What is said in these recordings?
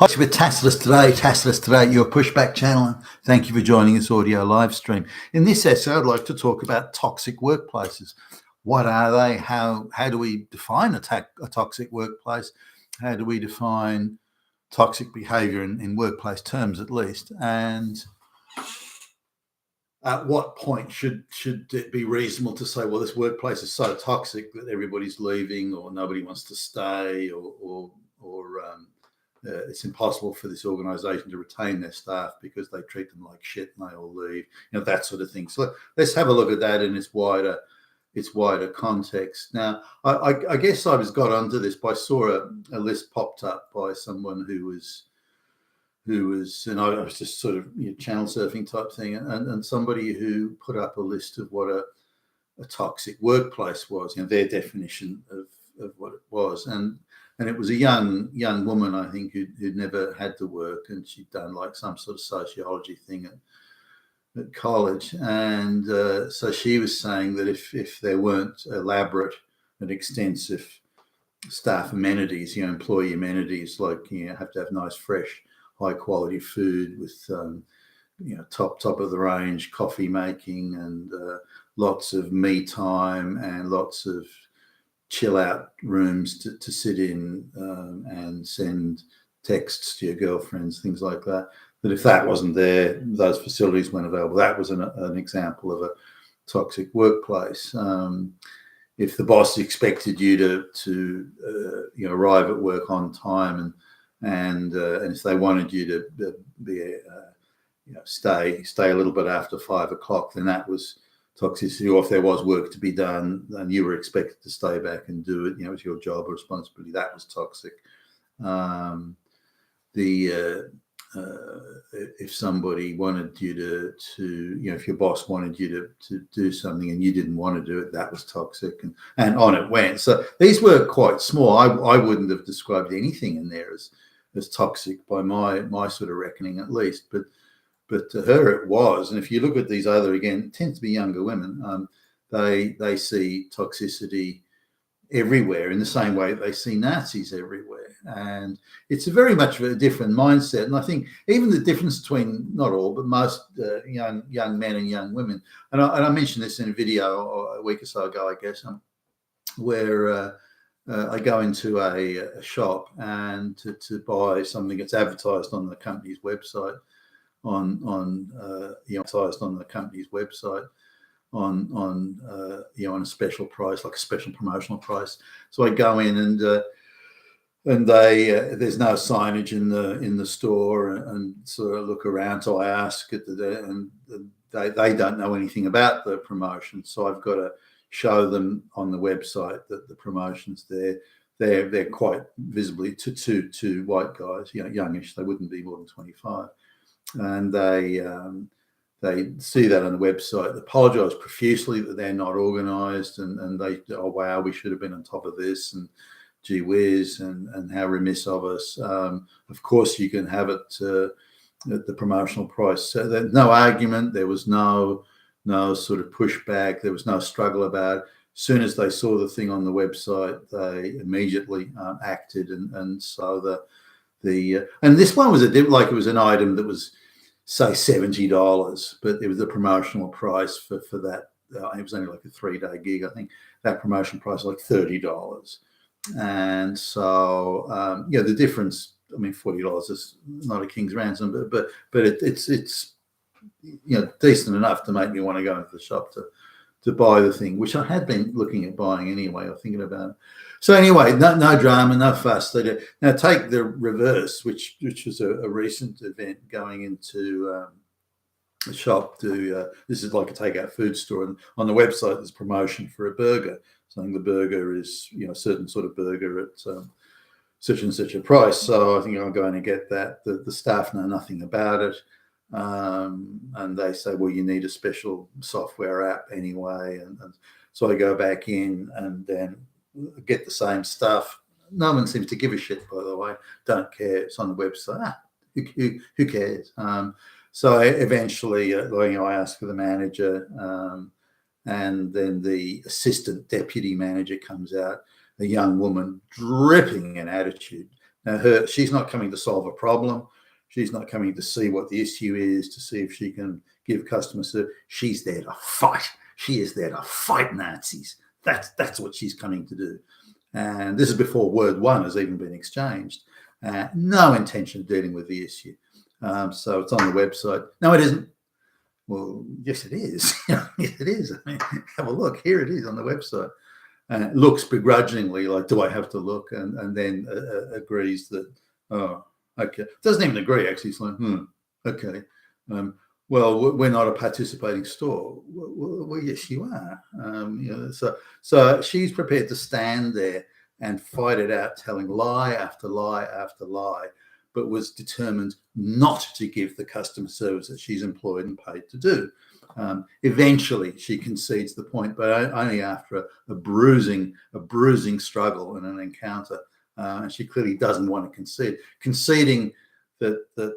Hi, with Tassless today, your pushback channel. And thank you for joining this audio live stream. In this essay, I'd like to talk about toxic workplaces. What are they? How do we define a toxic workplace? How do we define toxic behavior in workplace terms, at least? And at what point should it be reasonable to say, well, this workplace is so toxic that everybody's leaving, or nobody wants to stay, or it's impossible for this organisation to retain their staff because they treat them like shit and they all leave, that sort of thing. So let's have a look at that in its wider context. Now, I guess I got onto this by saw a list popped up by someone who was, and I was just sort of channel surfing type thing, and somebody who put up a list of what a toxic workplace was, their definition of what it was, and it was a young woman, I think, who'd never had to work, and she'd done like some sort of sociology thing at college, and so she was saying that if there weren't elaborate and extensive staff amenities, employee amenities, like have to have nice, fresh, high quality food with top of the range coffee making, and lots of me time and lots of chill out rooms to sit in, and send texts to your girlfriends, things like that. But if that wasn't there, those facilities weren't available. That was an example of a toxic workplace. If the boss expected you to arrive at work on time, and if they wanted you to be stay a little bit after 5 o'clock, then that was toxicity. Or if there was work to be done and you were expected to stay back and do it, it was your job or responsibility, that was toxic. If somebody wanted you to if your boss wanted you to do something and you didn't want to do it, that was toxic, and on it went. So these were quite small. I wouldn't have described anything in there as toxic by my sort of reckoning, at least, but to her it was. And if you look at these other, again, it tends to be younger women, they see toxicity everywhere in the same way they see Nazis everywhere. And it's a very much of a different mindset. And I think even the difference between, not all, but most young men and young women, and I mentioned this in a video a week or so ago, I guess, where I go into a shop and to buy something that's advertised on the company's website, advertised on the company's website on a special price, like a special promotional price. So I go in and they there's no signage in the store, and sort of look around. So I ask and they don't know anything about the promotion. So I've got to show them on the website that the promotion's there. They're quite visibly two white guys, youngish. They wouldn't be more than 25. And they see that on the website, they apologise profusely that they're not organised, and they, oh wow, we should have been on top of this, and gee whiz, and how remiss of us. Of course, you can have it at the promotional price. So there's no argument. There was no sort of pushback. There was no struggle about it. As soon as they saw the thing on the website, they immediately acted, and so and this one was like it was an item that was, say, $70, but it was the promotional price for that. It was only like a 3-day gig. I think that promotion price was like $30, and so the difference. I mean, $40 is not a king's ransom, but it's decent enough to make me want to go into the shop to buy the thing, which I had been looking at buying anyway, or thinking about it. So anyway, no drama, no fuss. Now take the reverse, which was a recent event, going into a shop this is like a takeout food store, and on the website there's promotion for a burger, saying the burger is a certain sort of burger at such and such a price. So I think I'm going to get that. The staff know nothing about it. And they say, well, you need a special software app anyway. And so I go back in and then get the same stuff. No one seems to give a shit, by the way. Don't care. It's on the website. Who cares? So eventually, I ask for the manager, and then the assistant deputy manager comes out, a young woman dripping in attitude, Now, she's not coming to solve a problem. She's not coming to see what the issue is, to see if she can give customer service. She's there to fight. She is there to fight Nazis. That's what she's coming to do. And this is before word one has even been exchanged. No intention of dealing with the issue. So it's on the website. No, it isn't. Well, yes, it is. Yes, it is. I mean, have a look. Here it is on the website. And it looks begrudgingly like, do I have to look? And then agrees that, oh, okay. Doesn't even agree, actually. It's like, okay. Well, we're not a participating store. Well, yes, you are. So she's prepared to stand there and fight it out, telling lie after lie after lie, but was determined not to give the customer service that she's employed and paid to do. Eventually, she concedes the point, but only after a bruising struggle and an encounter. And she clearly doesn't want to concede. Conceding that the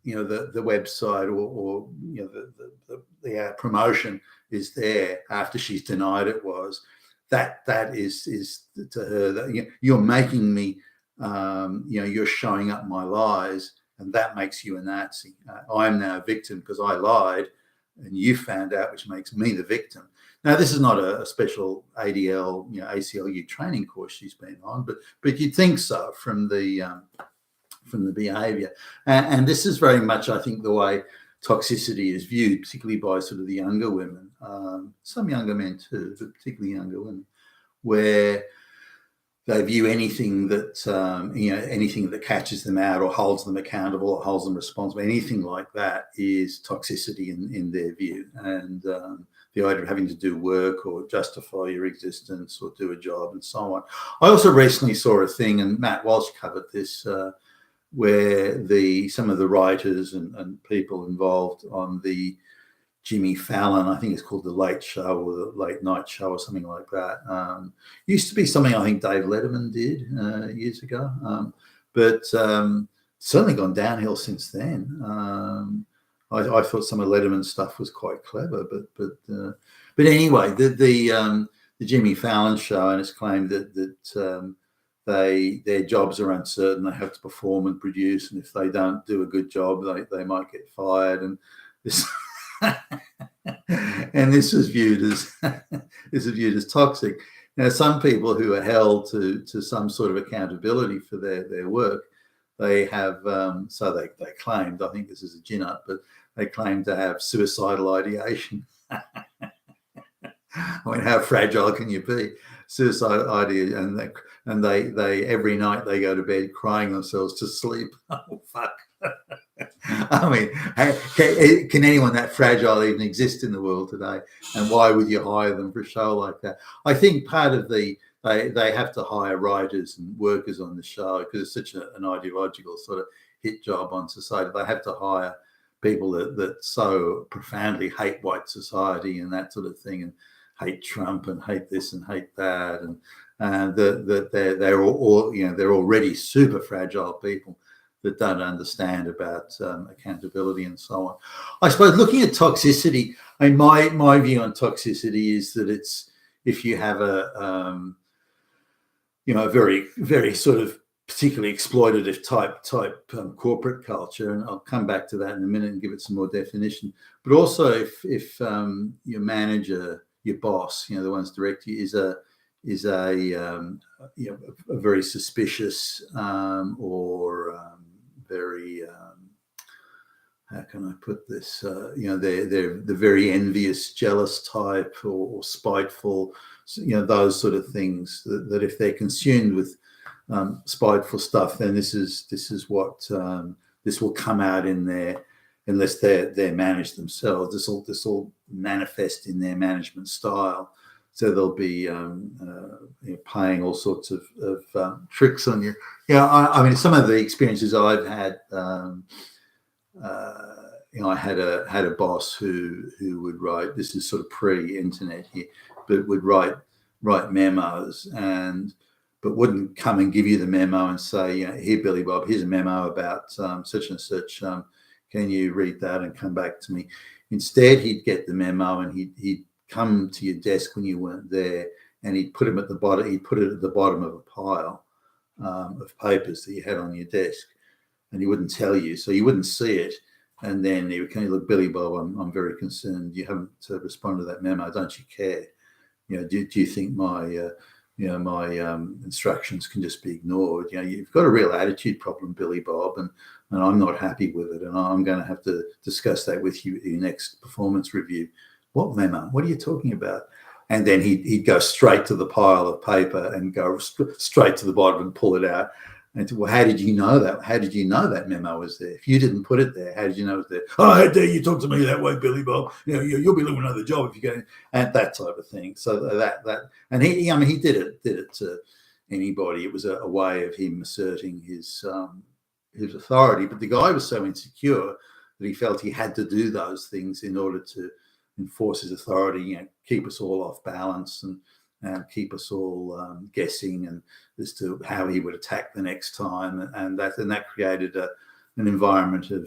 website or the promotion is there after she's denied it was, that is to her that you're making me, you're showing up my lies, and that makes you a Nazi. I'm now a victim because I lied, and you found out, which makes me the victim. Now, this is not a special ADL, ACLU training course she's been on, but you'd think so from the behaviour. And this is very much, I think, the way toxicity is viewed, particularly by sort of the younger women, some younger men too, but particularly younger women, where they view anything that anything that catches them out or holds them accountable or holds them responsible, anything like that is toxicity in their view. And the idea of having to do work or justify your existence or do a job and so on. I also recently saw a thing, and Matt Walsh covered this, where some of the writers and people involved on the Jimmy Fallon, I think it's called The Late Show or The Late Night Show or something like that. Used to be something I think Dave Letterman did years ago, but certainly gone downhill since then. I thought some of Letterman's stuff was quite clever, but anyway, the Jimmy Fallon show, and it's claimed that their jobs are uncertain. They have to perform and produce, and if they don't do a good job, they might get fired. And this and this is viewed as toxic. Now, some people who are held to some sort of accountability for their work, they have so they claimed, I think this is a gin up, but they claim to have suicidal ideation. I mean, how fragile can you be? Suicide idea, and they every night they go to bed crying themselves to sleep. Oh fuck! I mean, can anyone that fragile even exist in the world today? And why would you hire them for a show like that? I think part of they have to hire writers and workers on the show because it's such an ideological sort of hit job on society. They have to hire people that so profoundly hate white society and that sort of thing, and hate Trump and hate this and hate that, and that they're all they're already super fragile people that don't understand about accountability and so on. I suppose looking at toxicity, I mean, my view on toxicity is that it's if you have a very very sort of particularly exploitative type corporate culture, and I'll come back to that in a minute and give it some more definition. But also if your manager, your boss, the ones direct you, is a very suspicious or very how can I put this? They're the very envious, jealous type or spiteful, those sort of things. That if they're consumed with spiteful stuff, then this is what this will come out in their, unless they're managed themselves. This will manifest in their management style. So they'll be playing all sorts of tricks on you. I mean, some of the experiences I've had. I had a boss who would write. This is sort of pre-internet here, but would write memos but wouldn't come and give you the memo and say, here, Billy Bob, here's a memo about such and such. Can you read that and come back to me? Instead, he'd get the memo and he'd come to your desk when you weren't there, and he'd put it at the bottom of a pile, of papers that you had on your desk, and he wouldn't tell you, so you wouldn't see it. And then he would kind of look, Billy Bob, I'm very concerned. You haven't responded to that memo. Don't you care? Do you think my instructions can just be ignored? You've got a real attitude problem, Billy Bob, and I'm not happy with it, and I'm going to have to discuss that with you at your next performance review. What memo? What are you talking about? And then he'd go straight to the pile of paper and go straight to the bottom and pull it out. And say, well, how did you know that? How did you know that memo was there? If you didn't put it there, how did you know it was there? Oh, how dare you talk to me that way, Billy Bob? You'll be looking for another job if you go, and that type of thing. So that and he did it to anybody. It was a way of him asserting his authority. But the guy was so insecure that he felt he had to do those things in order to enforce his authority, keep us all off balance and keep us all guessing and as to how he would attack the next time, and that created an environment of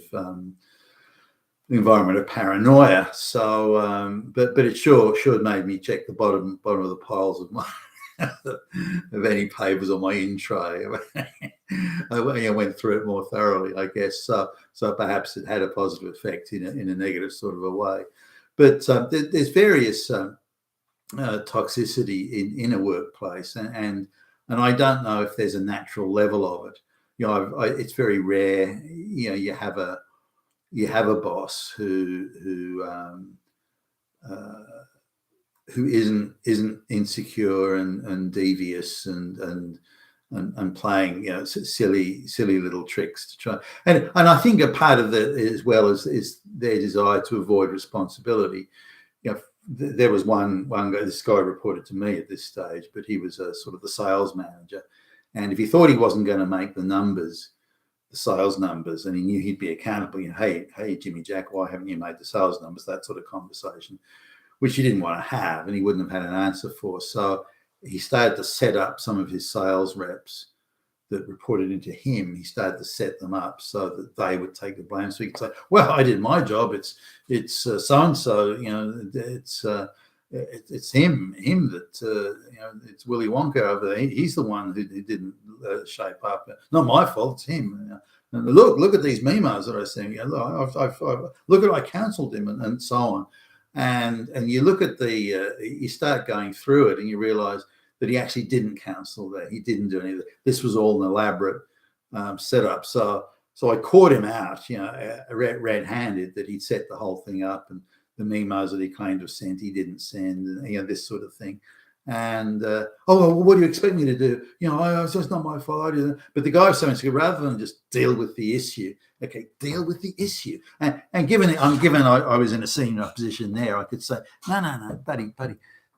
paranoia. So, but it sure made me check the bottom of the piles of my of any papers on my in tray. I went through it more thoroughly, I guess. So perhaps it had a positive effect in a negative sort of a way. But there's various toxicity in a workplace, and I don't know if there's a natural level of it. It's very rare. You have a boss who isn't insecure and devious and playing silly little tricks to try. And I think a part of that as well is their desire to avoid responsibility. There was one guy, this guy reported to me at this stage, but he was a sort of the sales manager. And if he thought he wasn't going to make the sales numbers, and he knew he'd be accountable, hey, Jimmy Jack, why haven't you made the sales numbers? That sort of conversation, which he didn't want to have, and he wouldn't have had an answer for. So he started to set up some of his sales reps that reported into him. He started to set them up so that they would take the blame. So he could say, well, I did my job. It's so-and-so, it's him that, it's Willy Wonka over there. He's the one who didn't shape up. Not my fault, it's him. And look at these memos that I sent. I counseled him and so on. And you look at you start going through it and you realize that he actually didn't counsel that. He didn't do any of that. This was all an elaborate setup. So I caught him out, red-handed, that he'd set the whole thing up, and the memos that he claimed to have sent, he didn't send, and this sort of thing. And what do you expect me to do? So it's not my fault. But the guy was saying, rather than just deal with the issue, okay, deal with the issue. And given I was in a senior position there, I could say, no, buddy.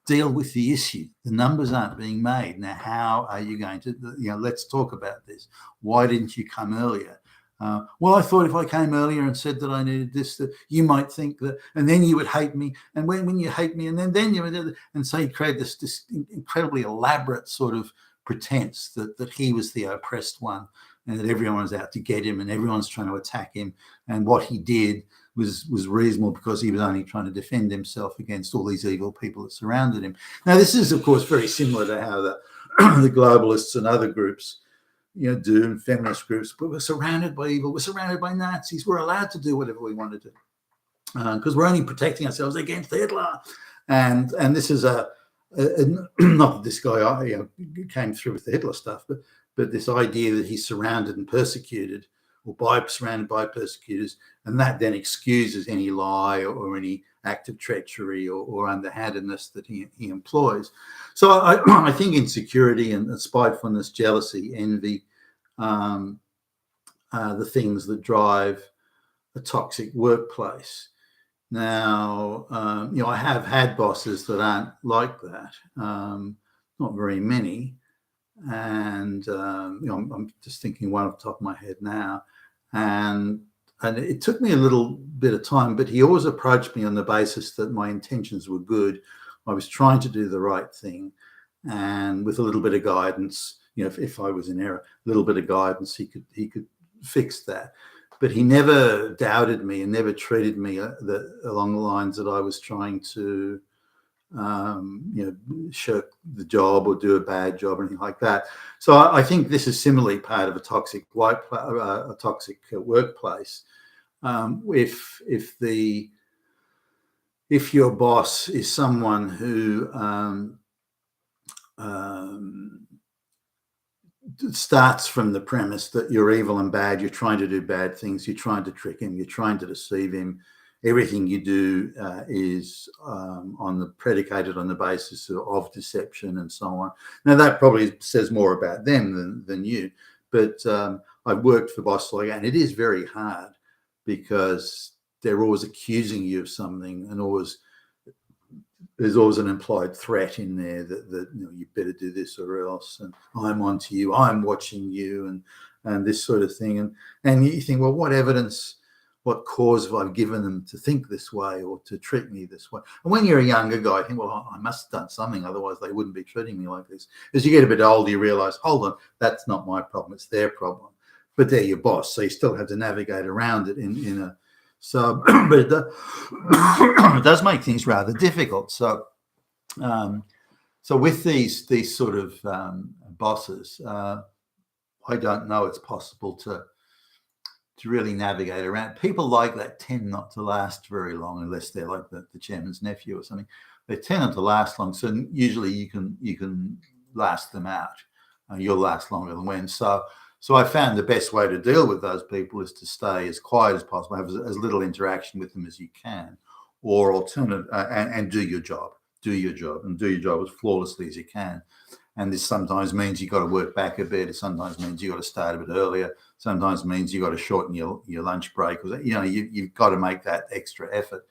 Deal with the issue. The numbers aren't being made. Now, how are you going to, let's talk about this. Why didn't you come earlier? Well, I thought if I came earlier and said that I needed this, that you might think that, and then you would hate me. And when you hate me, and then you would, and so he created this incredibly elaborate sort of pretense that he was the oppressed one and that everyone was out to get him and everyone's trying to attack him. And what he did was reasonable because he was only trying to defend himself against all these evil people that surrounded him. Now, this is, of course, very similar to how the globalists and other groups, do, and feminist groups, but we're surrounded by evil. We're surrounded by Nazis. We're allowed to do whatever we want to do because we're only protecting ourselves against Hitler. And this is not that this guy came through with the Hitler stuff, but this idea that he's surrounded and persecuted, or surrounded by persecutors, and that then excuses any lie or any act of treachery or underhandedness that he employs. So I think insecurity and spitefulness, jealousy, envy, the things that drive a toxic workplace. Now, I have had bosses that aren't like that, not very many. And, I'm just thinking one off the top of my head now. And it took me a little bit of time, but he always approached me on the basis that my intentions were good. I was trying to do the right thing. And with a little bit of guidance, if I was in error, a little bit of guidance, he could fix that. But he never doubted me and never treated me along the lines that I was trying to shirk the job or do a bad job or anything like that. So I think this is similarly part of a toxic workplace. If your boss is someone who starts from the premise that you're evil and bad, you're trying to do bad things, you're trying to trick him, you're trying to deceive him, everything you do is predicated on the basis of deception and so on. Now that probably says more about them than you, but I've worked for bosses like that, and it is very hard because they're always accusing you of something, and there's always an implied threat in there that you better do this or else, and I'm on to you, I'm watching you, and this sort of thing. And you think, well, what evidence, what cause have I given them to think this way or to treat me this way? And when you're a younger guy, you think, well, I must have done something, otherwise they wouldn't be treating me like this. As you get a bit older, you realize, hold on, that's not my problem, it's their problem. But they're your boss, so you still have to navigate around it in a so, but it does make things rather difficult. So, with these sort of bosses, I don't know it's possible to really navigate around. People like that tend not to last very long unless they're like the chairman's nephew or something. They tend not to last long. So usually you can last them out. You'll last longer than when. So I found the best way to deal with those people is to stay as quiet as possible, have as little interaction with them as you can, or and do your job as flawlessly as you can. And this sometimes means you've got to work back a bit. It sometimes means you've got to start a bit earlier. Sometimes means you've got to shorten your lunch break. You've got to make that extra effort.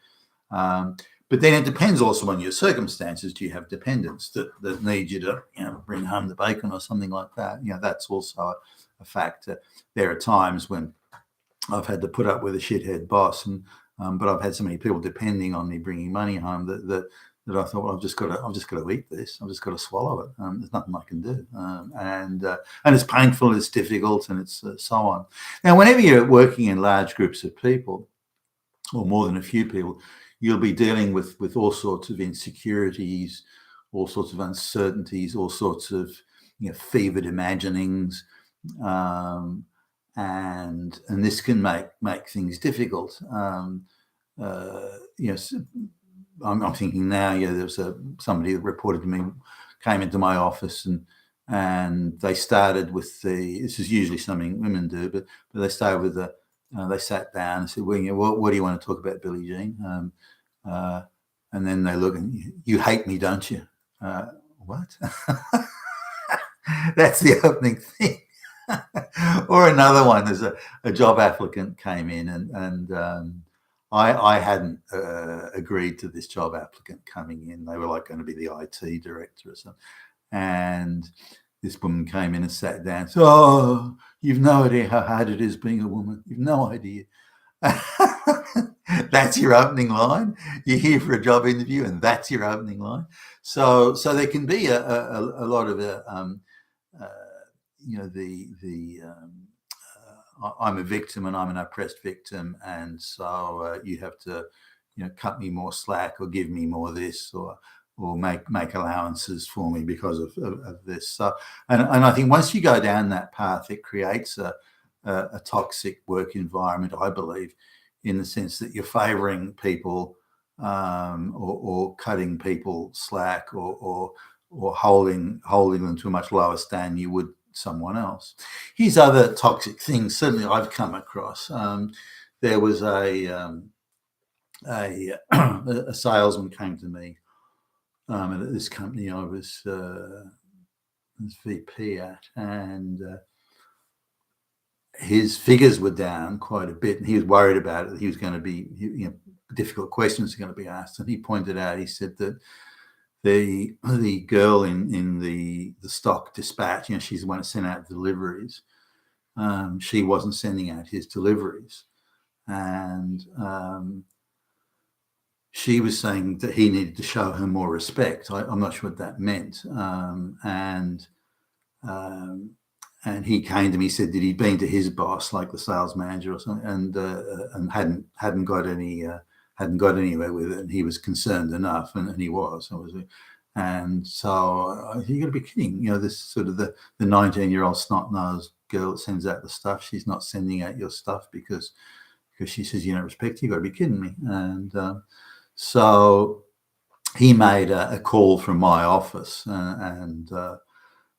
But then it depends also on your circumstances. Do you have dependents that need you to bring home the bacon or something like that? That's also a factor. There are times when I've had to put up with a shithead boss, but I've had so many people depending on me bringing money home that I thought, well, I've just got to eat this. I've just got to swallow it. There's nothing I can do, and it's painful, it's difficult, and it's so on. Now, whenever you're working in large groups of people, or more than a few people, you'll be dealing with all sorts of insecurities, all sorts of uncertainties, all sorts of fevered imaginings, and this can make things difficult. I'm thinking now, there was somebody that reported to me, came into my office and they started with this is usually something women do, but they started with they sat down and said, well, what do you want to talk about, Billie Jean? And then they look and you hate me, don't you? What? That's the opening thing. Or another one, there's a job applicant came in and I hadn't agreed to this job applicant coming in. They were like going to be the IT director or something. And this woman came in and sat down and said, oh, you've no idea how hard it is being a woman. You've no idea. That's your opening line. You're here for a job interview and that's your opening line. So there can be a lot of I'm a victim and I'm an oppressed victim, and so you have to cut me more slack or give me more this or make allowances for me because of this. So and I think once you go down that path, it creates a toxic work environment, I believe, in the sense that you're favouring people or cutting people slack or holding them to a much lower stand you would someone else. Here's other toxic things certainly I've come across. There was a salesman came to me at this company I was VP at, and his figures were down quite a bit, and he was worried about it. He was going to be, difficult questions are going to be asked, and he pointed out, he said that the girl in the stock dispatch, she's the one that sent out deliveries. She wasn't sending out his deliveries, and she was saying that he needed to show her more respect. I'm not sure what that meant, and he came to me, said that he'd been to his boss, like the sales manager or something, and hadn't got any hadn't got anywhere with it, and he was concerned enough, and he was. And so you got to be kidding. This sort of the 19-year-old snot-nosed girl that sends out the stuff. She's not sending out your stuff because she says you don't respect you. You got to be kidding me. And so he made a call from my office, and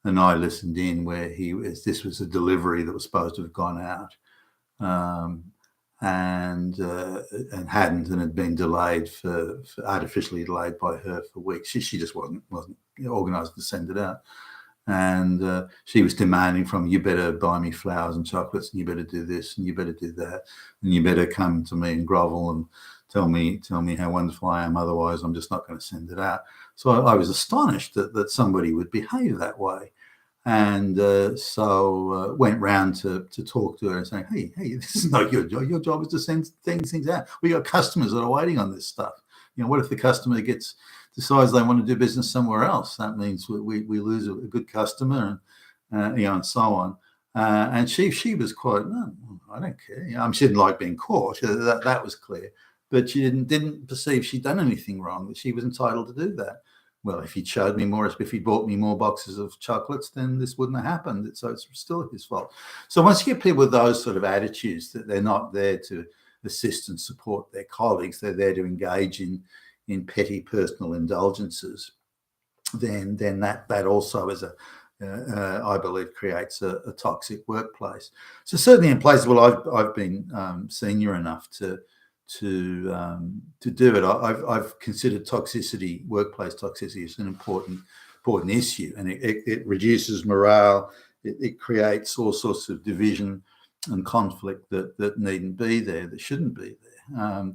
I listened in where this was a delivery that was supposed to have gone out, and hadn't, and had been delayed for artificially delayed by her for weeks. She just wasn't organised to send it out, and she was demanding from me, you better buy me flowers and chocolates, and you better do this, and you better do that, and you better come to me and grovel and tell me how wonderful I am, otherwise I'm just not going to send it out. So I was astonished that somebody would behave that way. And so went round to talk to her and saying, hey, this is not your job. Your job is to send things out. We got customers that are waiting on this stuff. What if the customer decides they want to do business somewhere else? That means we lose a good customer, and so on. And she was quite, no, I don't care. She didn't like being caught. That was clear. But she didn't perceive she'd done anything wrong, that she was entitled to do that. Well, if he'd showed me more, if he'd bought me more boxes of chocolates, then this wouldn't have happened. So it's still his fault. So once you get people with those sort of attitudes, that they're not there to assist and support their colleagues, they're there to engage in petty personal indulgences, then that also is I believe creates a toxic workplace. So certainly in places where I've been senior enough to do it, I've considered workplace toxicity, as an important issue, and it reduces morale. It creates all sorts of division and conflict that needn't be there, that shouldn't be there.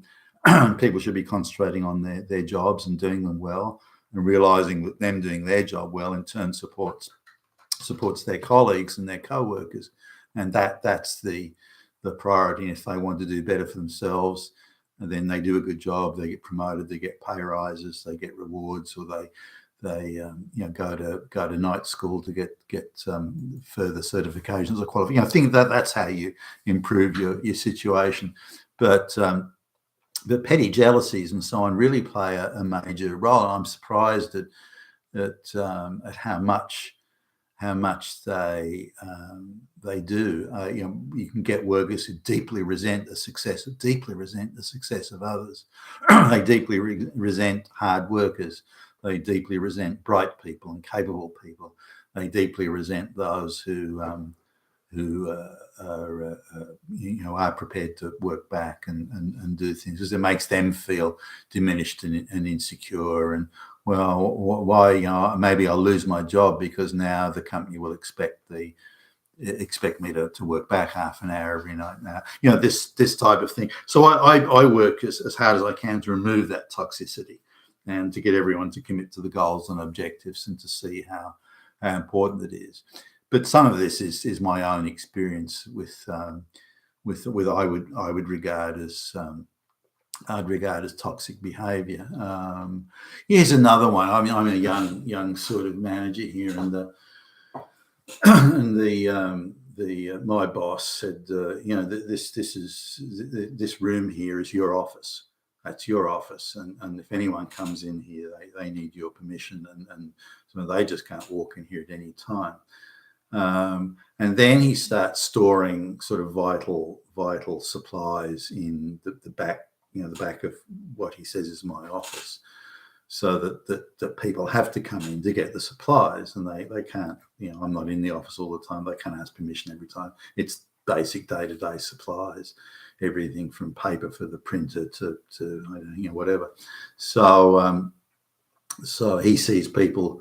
People should be concentrating on their jobs and doing them well, and realizing that them doing their job well in turn supports their colleagues and their co-workers, and that's the priority. And if they want to do better for themselves, and then they do a good job, they get promoted, they get pay rises, they get rewards, or they go to night school to get further certifications or qualifications. I think that's how you improve your situation. But petty jealousies and so on really play a major role. I'm surprised at how much they do. You can get workers who deeply resent the success of others. They deeply resent hard workers. They deeply resent bright people and capable people. They deeply resent those who are prepared to work back and do things, because it makes them feel diminished and insecure. And well, why? Maybe I'll lose my job because now the company will expect me to work back half an hour every night now. This type of thing. So I work as hard as I can to remove that toxicity, and to get everyone to commit to the goals and objectives, and to see how important it is. But some of this is my own experience with I would regard as toxic behaviour. Here's another one. I mean, I'm a young sort of manager here, and my boss said, this room here is your office. That's your office, and if anyone comes in here, they need your permission, and so they just can't walk in here at any time. And then he starts storing sort of vital supplies in the back, the back of what he says is my office, so that people have to come in to get the supplies, and they can't. I'm not in the office all the time. They can't ask permission every time. It's basic day-to-day supplies, everything from paper for the printer to whatever. So he sees people.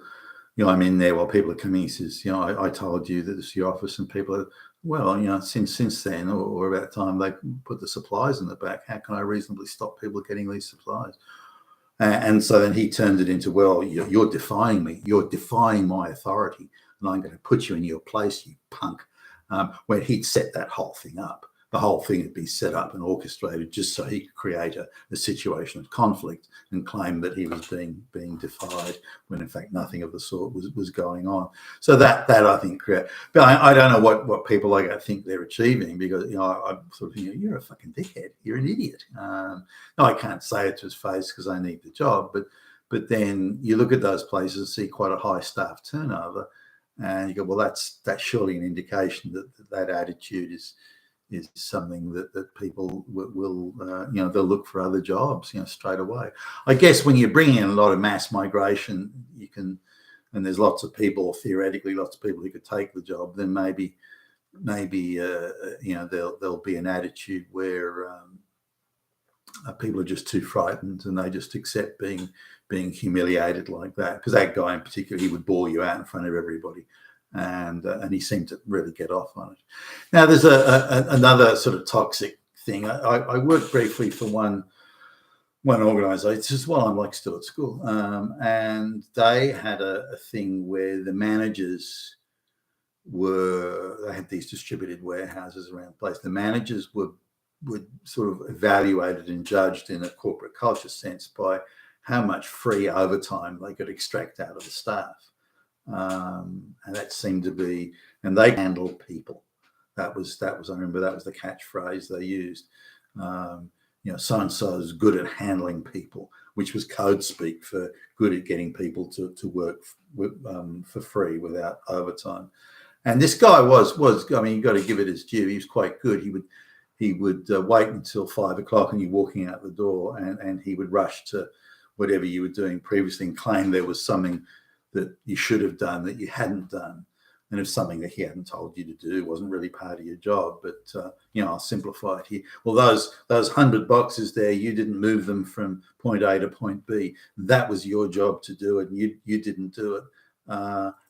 I'm in there while people are coming. He says, I told you that this is your office, and people are, well, since then, or about time they put the supplies in the back, how can I reasonably stop people getting these supplies? And so then he turns it into, well, you're defying me. You're defying my authority, and I'm going to put you in your place, you punk. Where he'd set that whole thing up. the whole thing had been set up and orchestrated just so he could create a situation of conflict and claim that he was being defied when in fact nothing of the sort was going on. So that I think create. But I don't know what people like that think they're achieving, because I sort of think, you're a fucking dickhead, you're an idiot. No, I can't say it to his face because I need the job, but then you look at those places and see quite a high staff turnover, and you go, well, that's surely an indication that attitude is something that people will they'll look for other jobs straight away. I guess when you're bringing in a lot of mass migration, you can, and there's lots of people, or theoretically lots of people who could take the job, then maybe there'll be an attitude where people are just too frightened and they just accept being humiliated like that. Because that guy in particular, he would bore you out in front of everybody. And he seemed to really get off on it. Now, there's another sort of toxic thing. I worked briefly for one organisation. This is while I'm still at school, and they had a thing where the managers they had these distributed warehouses around the place. The managers were sort of evaluated and judged in a corporate culture sense by how much free overtime they could extract out of the staff. And that seemed to be, and they handled people. That was I remember that was the catchphrase they used. So and so is good at handling people, which was code speak for good at getting people to work for free without overtime. And this guy was I mean, you got to give it his due. He was quite good. He would wait until 5 o'clock and you're walking out the door, and he would rush to whatever you were doing previously and claim there was something that you should have done that you hadn't done. And if something that he hadn't told you to do wasn't really part of your job. But, I'll simplify it here. Well, those 100 boxes there, you didn't move them from point A to point B. That was your job to do it, and you didn't do it.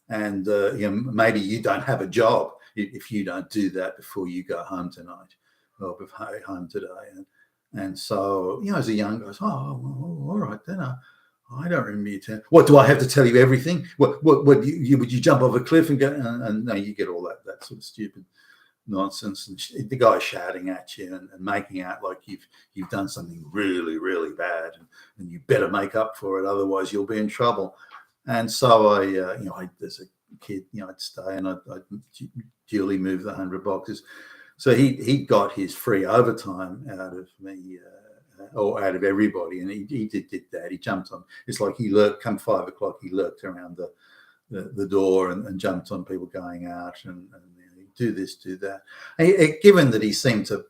Maybe you don't have a job if you don't do that before you go home tonight or home today. And so, as a young guy, all right, then I don't remember you telling. What do I have to tell you? Everything? What would you jump off a cliff and go? And no, you get all that sort of stupid nonsense, and the guy shouting at you and making out like you've done something really, really bad, and you better make up for it, otherwise you'll be in trouble. And so I as a kid, I'd stay and I'd duly move the 100 boxes. So he got his free overtime out of me. Or out of everybody, and he did that. He jumped on. It's like he lurked. Come 5 o'clock, he lurked around the door and jumped on people going out and do this, do that. Given that he seemed to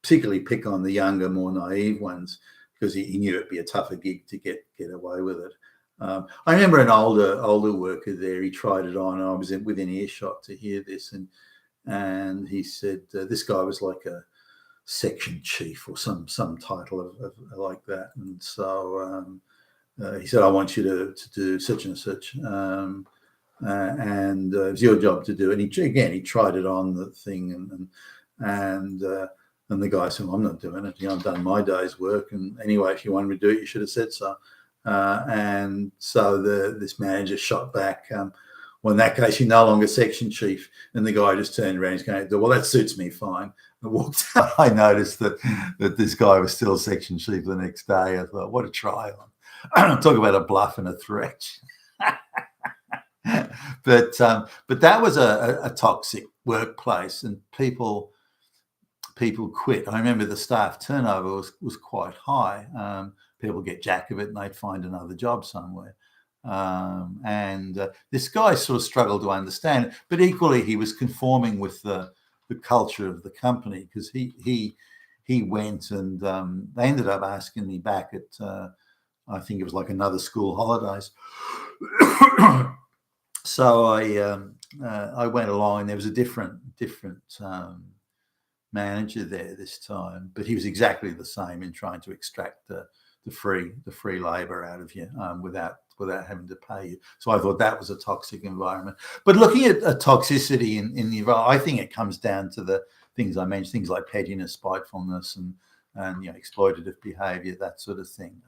particularly pick on the younger, more naive ones, because he knew it'd be a tougher gig to get away with it. I remember an older worker there. He tried it on. I was within earshot to hear this, and he said this guy was like a section chief or some title of like that, and so he said, I want you to do such and such, and it's your job to do it. And he tried it on the thing, and the guy said, well, I'm not doing it, I've done my day's work, and anyway, if you wanted me to do it, you should have said so. And so this manager shot back, well, in that case, you're no longer section chief. And the guy just turned around, he's going, well, that suits me fine. And walked out. I noticed that this guy was still section chief the next day. I thought, what a try on. Talk about a bluff and a threat. But that was a toxic workplace, and people quit. I remember the staff turnover was quite high. People get jack of it and they'd find another job somewhere. This guy sort of struggled to understand it, but equally he was conforming with the culture of the company, because he went and they ended up asking me back at I think it was like another school holidays. So I went along, and there was a different manager there this time, but he was exactly the same in trying to extract the free labor out of you without having to pay you. So I thought that was a toxic environment. But looking at toxicity in the environment, I think it comes down to the things I mentioned, things like pettiness, spitefulness, and exploitative behavior, that sort of thing.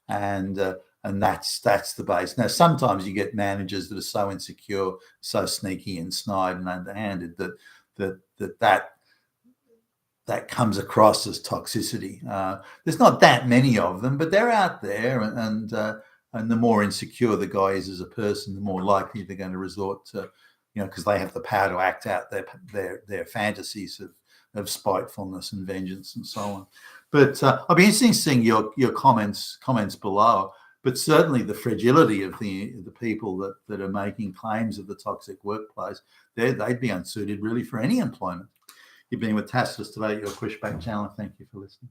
And that's the base. Now, sometimes you get managers that are so insecure, so sneaky and snide and underhanded that that comes across as toxicity. There's not that many of them, but they're out there, and the more insecure the guy is as a person, the more likely they're going to resort to, because they have the power to act out their fantasies of spitefulness and vengeance and so on. But I'll be interested in seeing your comments below. But certainly the fragility of the people that are making claims of the toxic workplace, they'd be unsuited really for any employment. You've been with Tacitus today, your Pushback channel. Thank you for listening.